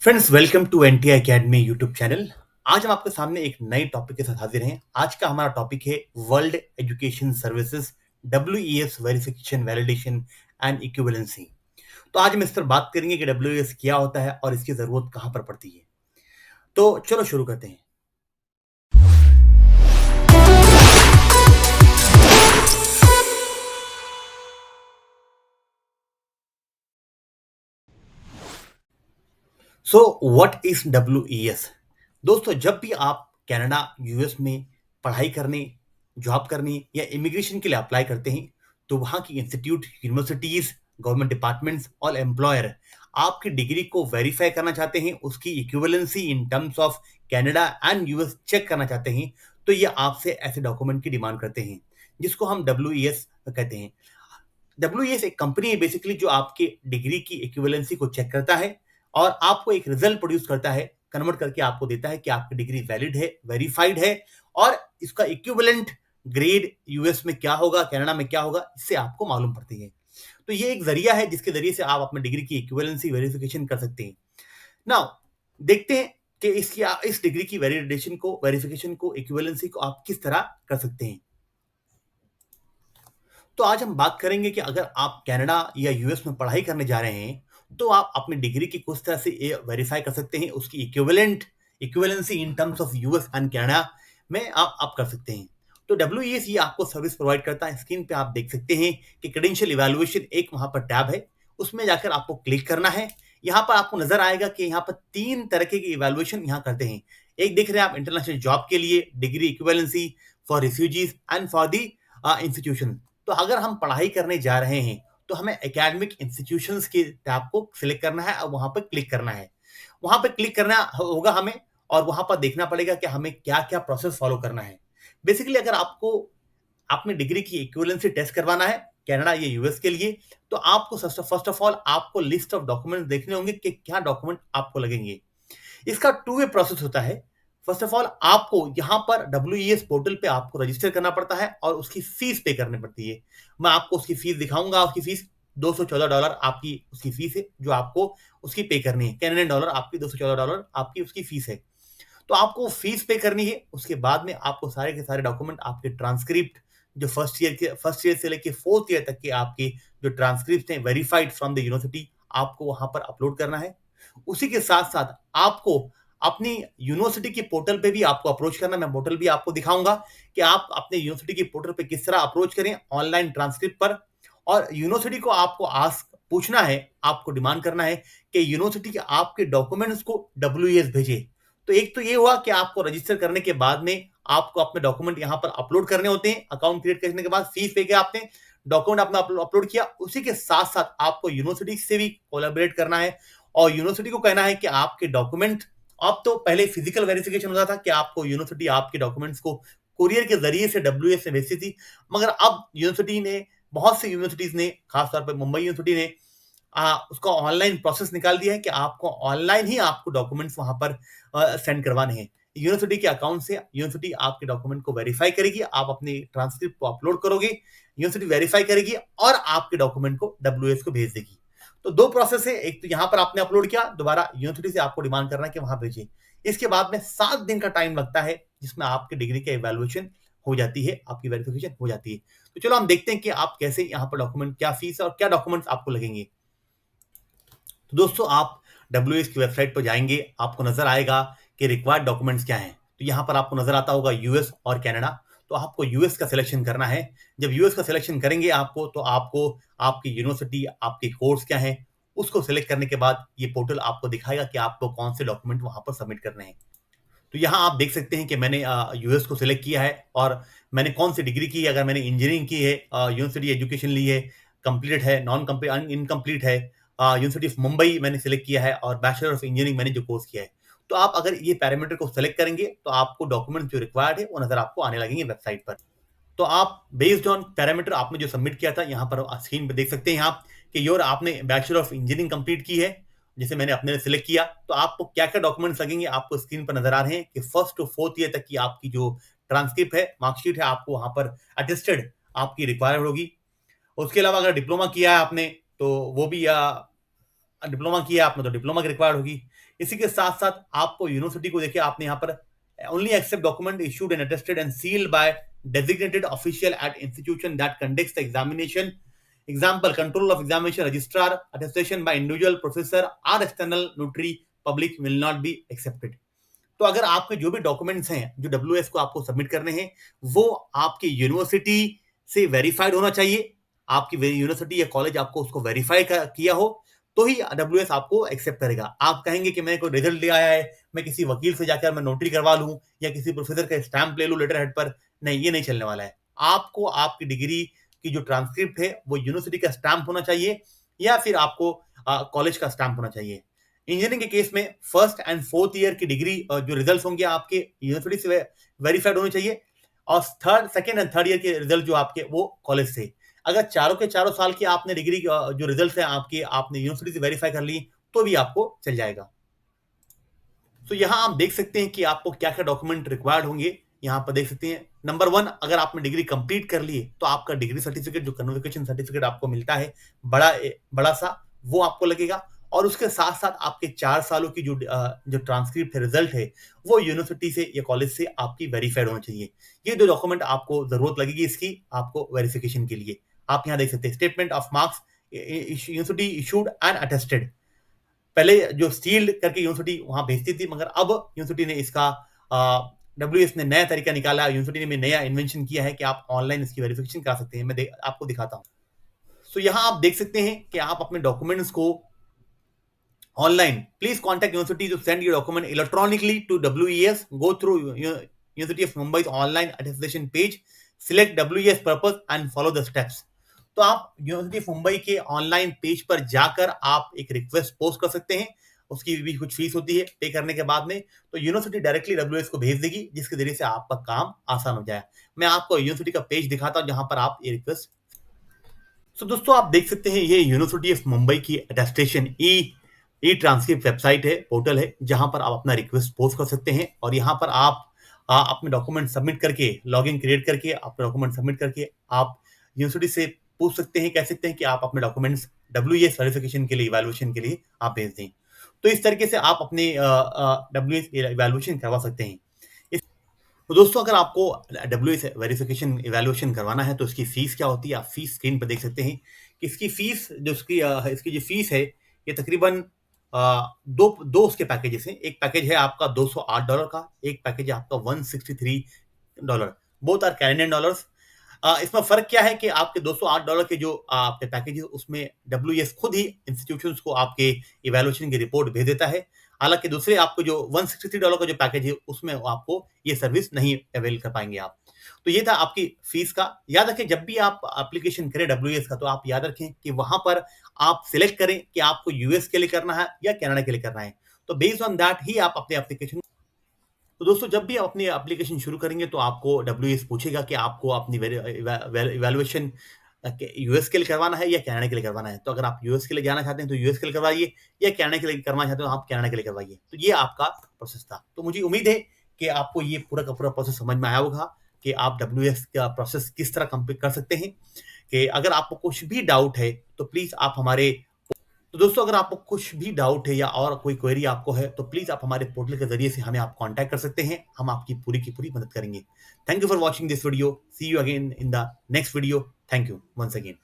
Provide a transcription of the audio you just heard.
Friends, welcome to NTI academy YouTube channel. आज हम आपके सामने एक नए टॉपिक के साथ हाजिर हैं। आज का हमारा टॉपिक है world education services, WES verification, validation and equivalency. तो आज हम इस पर बात करेंगे कि डब्ल्यूईएस क्या होता है और इसकी जरूरत कहां पर पड़ती है। तो चलो शुरू करते हैं। So what is WES? दोस्तों, जब भी आप कनाडा, यूएस में पढ़ाई करने, जॉब करने या इमिग्रेशन के लिए अप्लाई करते हैं, तो वहाँ की इंस्टीट्यूट, यूनिवर्सिटीज, गवर्नमेंट डिपार्टमेंट्स और एम्प्लॉयर आपकी डिग्री को वेरीफाई करना चाहते हैं, उसकी equivalency in terms of Canada and US check करना चाहते हैं। तो ये आपसे ऐसे डॉक्यूमेंट की डिमांड करते हैं, जिसको हम डब्ल्यूईएस कहते हैं। डब्ल्यूईएस एक कंपनी है बेसिकली, जो आपके डिग्री की इक्विवेलेंसी को चेक करता है और आपको एक रिजल्ट प्रोड्यूस करता है, कन्वर्ट करके आपको देता है कि आपकी डिग्री वैलिड है, वेरीफाइड है। और इसका इक्विवेलेंट ग्रेड यूएस में क्या होगा, कनाडा में क्या होगा, इससे आपको मालूम पड़ती है। तो ये एक जरिया है जिसके जरिए से आप अपने डिग्री की इक्विवेलेंसी वेरिफिकेशन कर सकते हैं। नाउ देखते हैं कि इस डिग्री की वैलिडेशन को, वेरिफिकेशन को, इक्विवेलेंसी को आप किस तरह कर सकते हैं। तो आज हम बात करेंगे कि अगर आप कनाडा या यूएस में पढ़ाई करने जा रहे हैं, तो आप अपनी डिग्री की कुछ तरह से वेरीफाई कर सकते हैं, उसकी equivalency in terms of US and Canada में आप कर सकते हैं। तो डब्ल्यू ये आपको सर्विस प्रोवाइड करता है। स्क्रीन पे आप देख सकते हैं कि क्रेडेंशियल इवैल्यूएशन एक वहां पर टैब है, उसमें जाकर आपको क्लिक करना है। यहाँ पर आपको नजर आएगा कि यहाँ पर तीन तरह के इवैल्यूएशन यहाँ करते हैं। एक देख रहे हैं आप इंटरनेशनल जॉब के लिए, degree equivalency for refugees and for the institution. तो अगर हम पढ़ाई करने जा रहे हैं, तो हमें एकेडमिक इंस्टीट्यूशंस के टैब को सिलेक्ट करना है और वहां पर क्लिक करना है। वहां पर क्लिक करना होगा हमें, और वहां पर देखना पड़ेगा कि हमें क्या क्या प्रोसेस फॉलो करना है। बेसिकली अगर आपको अपनी डिग्री की इक्विवेलेंसी टेस्ट करवाना है कनाडा या यूएस के लिए, तो आपको फर्स्ट ऑफ ऑल आपको लिस्ट ऑफ डॉक्यूमेंट देखने होंगे कि क्या डॉक्यूमेंट आपको लगेंगे। इसका टू वे प्रोसेस होता है। फर्स्ट ऑफ ऑल आपको यहाँ पर डब्ल्यूईएस पोर्टल पे आपको रजिस्टर करना पड़ता है और उसकी फीस पे करनी पड़ती है। मैं आपको उसकी फीस दिखाऊंगा। उसकी फीस $214 आपकी उसकी फीस है, जो आपको उसकी पे करनी है। कैनेडियन डॉलर आपकी $214 आपकी उसकी फीस है। तो आपको फीस पे करनी है। उसके बाद में आपको सारे के सारे डॉक्यूमेंट, आपके ट्रांसक्रिप्ट, जो फर्स्ट ईयर से लेके फोर्थ ईयर तक के आपके जो ट्रांसक्रिप्ट हैं वेरीफाइड फ्रॉम द यूनिवर्सिटी, आपको वहां पर अपलोड करना है। उसी के साथ साथ आपको अपनी यूनिवर्सिटी के पोर्टल पे भी आपको अप्रोच करना। मैं पोर्टल भी आपको दिखाऊंगा कि आप अपने यूनिवर्सिटी के पोर्टल पे किस तरह अप्रोच करें ऑनलाइन ट्रांसक्रिप्ट पर। और यूनिवर्सिटी को आपको आस्क पूछना है, आपको डिमांड करना है कि यूनिवर्सिटी के आपके डॉक्यूमेंट्स को डब्ल्यूएस भेजे। तो एक तो ये हुआ कि आपको रजिस्टर करने के बाद में आपको अपने डॉक्यूमेंट यहाँ पर अपलोड करने होते हैं। अकाउंट क्रिएट करने के बाद फीस पे किया आपने, डॉक्यूमेंट अपना अपलोड किया। उसी के साथ साथ आपको यूनिवर्सिटी से भी कोलैबोरेट करना है और यूनिवर्सिटी को कहना है कि आपके डॉक्यूमेंट, अब तो पहले फिजिकल वेरिफिकेशन होता था कि आपको यूनिवर्सिटी आपके डॉक्यूमेंट्स को कुरियर के जरिए से डब्ल्यूएस से भेजती थी, मगर अब यूनिवर्सिटी ने, बहुत सी यूनिवर्सिटीज ने, खासतौर पर मुंबई यूनिवर्सिटी ने उसका ऑनलाइन प्रोसेस निकाल दिया है कि आपको ऑनलाइन ही आपको डॉक्यूमेंट्स वहां पर सेंड करवाने हैं। यूनिवर्सिटी के अकाउंट से यूनिवर्सिटी आपके डॉक्यूमेंट को वेरीफाई करेगी, आप अपने ट्रांसक्रिप्ट को अपलोड करोगे, यूनिवर्सिटी वेरीफाई करेगी और आपके डॉक्यूमेंट को डब्ल्यूएस को भेज देगी। तो दो प्रोसेस है। एक तो यहाँ पर आपने अपलोड किया, दोबारा यूनिवर्सिटी से आपको डिमांड करना है कि वहां भेजिए। इसके बाद में 7 दिन का टाइम लगता है, जिसमें आपकी डिग्री का इवैल्यूएशन हो जाती है, आपकी वेरिफिकेशन हो जाती है। तो चलो हम देखते हैं कि आप कैसे यहाँ पर डॉक्यूमेंट, क्या फीस और क्या डॉक्यूमेंट्स आपको लगेंगे। तो दोस्तों, आप डब्ल्यूएस की वेबसाइट पर जाएंगे, आपको नजर आएगा कि रिक्वायर्ड डॉक्यूमेंट्स क्या हैं। तो यहाँ पर आपको नजर आता होगा यूएस और कनाडा। तो आपको यूएस का सिलेक्शन करना है। जब यूएस का सिलेक्शन करेंगे आपको, तो आपको आपकी यूनिवर्सिटी, आपके कोर्स क्या है, उसको सिलेक्ट करने के बाद ये पोर्टल आपको दिखाएगा कि आपको कौन से डॉक्यूमेंट वहां पर सबमिट करने हैं। तो यहाँ आप देख सकते हैं कि मैंने यूएस को सिलेक्ट किया है और मैंने कौन सी डिग्री की है। अगर मैंने इंजीनियरिंग की है, यूनिवर्सिटी एजुकेशन ली है, कंप्लीट है, नॉन कंप्लीट, इनकम्प्लीट है, यूनिवर्सिटी ऑफ मुंबई मैंने सिलेक्ट किया है, और बैचलर ऑफ इंजीनियरिंग मैंने जो कोर्स किया है। तो आप अगर ये पैरामीटर को सिलेक्ट करेंगे, तो आपको डॉक्यूमेंट जो रिक्वायर्ड है वो नजर आपको आने लगेंगे वेबसाइट पर। तो आप बेस्ड ऑन पैरामीटर आपने जो सबमिट किया था, यहाँ पर स्क्रीन पे देख सकते हैं आप कि योर आपने बैचलर ऑफ इंजीनियरिंग कंप्लीट की है, जिसे मैंने अपने सिलेक्ट किया। तो आपको क्या क्या डॉक्यूमेंट्स लगेंगे आपको स्क्रीन पर नजर आ रहे हैं कि फर्स्ट टू फोर्थ ईयर तक की आपकी जो ट्रांसक्रिप्ट है, मार्कशीट है, आपको वहां पर अटेस्टेड आपकी रिक्वायर होगी। उसके अलावा अगर डिप्लोमा किया है आपने, तो वो भी डिप्लोमा किया आपने तो डिप्लोमा की रिक्वायर्ड होगी। इसी के साथ साथ आपको यूनिवर्सिटी को देखिए, आपने यहाँ पर only accept document issued and attested and sealed by designated official at institution that conducts the examination. Example, control of examination, registrar, attestation by individual professor or external notary public will not be accepted. तो अगर आपके जो भी documents हैं जो WS को आपको submit करने हैं, वो आपकी यूनिवर्सिटी से वेरीफाइड होना चाहिए। आपकी यूनिवर्सिटी या कॉलेज आपको उसको वेरीफाई किया हो, तो ही डब्ल्यूएस आपको एक्सेप्ट करेगा। आप कहेंगे कि मैंने कोई रिजल्ट ले आया है, मैं किसी वकील से जाकर मैं नोटरी करवा लूं या किसी प्रोफेसर का स्टैंप ले लूं लेटर हेड पर, नहीं, ये नहीं चलने वाला है। आपको आपकी डिग्री की जो ट्रांसक्रिप्ट है वो यूनिवर्सिटी का स्टैंप होना चाहिए या फिर आपको कॉलेज का स्टैंप होना चाहिए। इंजीनियरिंग के केस में फर्स्ट एंड फोर्थ ईयर की डिग्री जो रिजल्ट होंगे आपके यूनिवर्सिटी से वेरीफाइड होने चाहिए, और सेकेंड एंड थर्ड ईयर के रिजल्ट जो आपके वो कॉलेज से। अगर चारों के चारों साल की आपने डिग्री जो रिजल्ट है आपके आपने यूनिवर्सिटी से वेरीफाई कर ली, तो भी आपको चल जाएगा। तो यहाँ आप देख सकते हैं कि आपको क्या क्या डॉक्यूमेंट रिक्वायर्ड होंगे। यहाँ पर देख सकते हैं, नंबर 1, अगर आपने डिग्री कंप्लीट कर ली है तो आपका डिग्री सर्टिफिकेट जो कन्वोकेशन सर्टिफिकेट आपको मिलता है बड़ा बड़ा सा, वो आपको लगेगा। और उसके साथ साथ आपके 4 सालों की जो ट्रांसक्रिप्ट है, रिजल्ट है, वो यूनिवर्सिटी से या कॉलेज से आपकी वेरीफाइड होना चाहिए। ये 2 डॉक्यूमेंट आपको जरूरत लगेगी इसकी आपको वेरिफिकेशन के लिए। आप यहाँ देख सकते हैं statement of marks university issued and attested. पहले जो सील्ड करके यूनिवर्सिटी वहां भेजती थी, मगर अब यूनिवर्सिटी ने इसका डब्ल्यूएस ने नया तरीका निकाला, यूनिवर्सिटी ने नया इन्वेंशन किया है कि आप ऑनलाइन इसकी वेरिफिकेशन करा सकते हैं। मैं आपको दिखाता हूँ। तो यहाँ आप देख सकते हैं कि आप अपने डॉक्यूमेंट्स को online, please contact university to send your document electronically to WES, go through university of Mumbai online attestation page, select WES purpose and follow the steps. तो आप यूनिवर्सिटी ऑफ मुंबई के ऑनलाइन पेज पर जाकर आप एक रिक्वेस्ट पोस्ट कर सकते हैं। उसकी भी कुछ फीस होती है पे करने के बाद में, तो यूनिवर्सिटी डायरेक्टली डब्ल्यूएस को भेज देगी, जिसके जरिए से आपका काम आसान हो जाए। मैं आपको यूनिवर्सिटी का पेज दिखाता हूं जहां पर आप ये रिक्वेस्ट। तो दोस्तों आप देख सकते हैं ये यूनिवर्सिटी ऑफ मुंबई की अटेस्टेशन ई ट्रांसक्रिप्ट वेबसाइट है, पोर्टल है, जहां पर आप अपना रिक्वेस्ट पोस्ट कर सकते हैं। और यहां पर आप अपने डॉक्यूमेंट सबमिट करके, लॉगिन क्रिएट करके अपने डॉक्यूमेंट सबमिट करके आप यूनिवर्सिटी से पूछ सकते हैं, कह सकते हैं कि आप अपने डॉक्यूमेंट्स डब्ल्यूएस वेरिफिकेशन के लिए, इवैल्यूएशन के लिए आप भेज दें। तो इस तरीके से आप अपने डब्ल्यूएस इवैल्यूएशन करवा सकते हैं। तो दोस्तों अगर आपको डब्ल्यूएस वेरिफिकेशन इवैल्यूएशन करवाना है तो इसकी फीस क्या होती है, आप फीस स्क्रीन पर देख सकते हैं कि इसकी फीस जो इसकी जो फीस है, ये तकरीबन दो दो उसके पैकेजेस हैं। एक पैकेज है आपका $208 का, एक पैकेज है आपका $163। Both are Canadian dollars. इसमें फर्क क्या है कि आपके $208 के जो आपके पैकेज है उसमें डब्ल्यूएस खुद ही इंस्टीट्यूशंस को आपके इवैल्यूएशन की रिपोर्ट भेज देता है। हालांकि दूसरे आपको जो $163 का जो पैकेज है उसमें आपको ये सर्विस नहीं अवेल कर पाएंगे आप। तो ये था आपकी फीस का। याद रखें जब भी आप एप्लीकेशन करें डब्ल्यूएस का, तो आप याद रखें कि वहां पर आप सिलेक्ट करें कि आपको यूएस के लिए करना है या कनाडा के लिए करना है। तो बेस्ड ऑन दैट ही आप अपने एप्लीकेशन। तो दोस्तों जब भी आप अपनी एप्लीकेशन शुरू करेंगे तो आपको डब्ल्यूएस पूछेगा कि आपको अपनी इवैल्यूएशन यूएस के लिए करवाना है या कनाडा के लिए करवाना है। तो अगर आप यूएस के लिए जाना चाहते हैं तो यूएस के लिए करवाइए, या कनाडा के लिए करवाना चाहते हो आप कनाडा के लिए करवाइए। तो ये आपका प्रोसेस था। तो मुझे उम्मीद है कि आपको ये पूरा का पूरा प्रोसेस समझ में आया होगा कि आप डब्ल्यूएस का प्रोसेस किस तरह कंप्लीट कर सकते हैं। कि अगर आपको कुछ भी डाउट है तो प्लीज आप हमारे। तो दोस्तों अगर आपको कुछ भी डाउट है या और कोई क्वेरी आपको है तो प्लीज आप हमारे पोर्टल के जरिए से हमें आप कांटेक्ट कर सकते हैं, हम आपकी पूरी की पूरी मदद करेंगे। Thank you for watching this video. See you again in the next video. Thank you once again.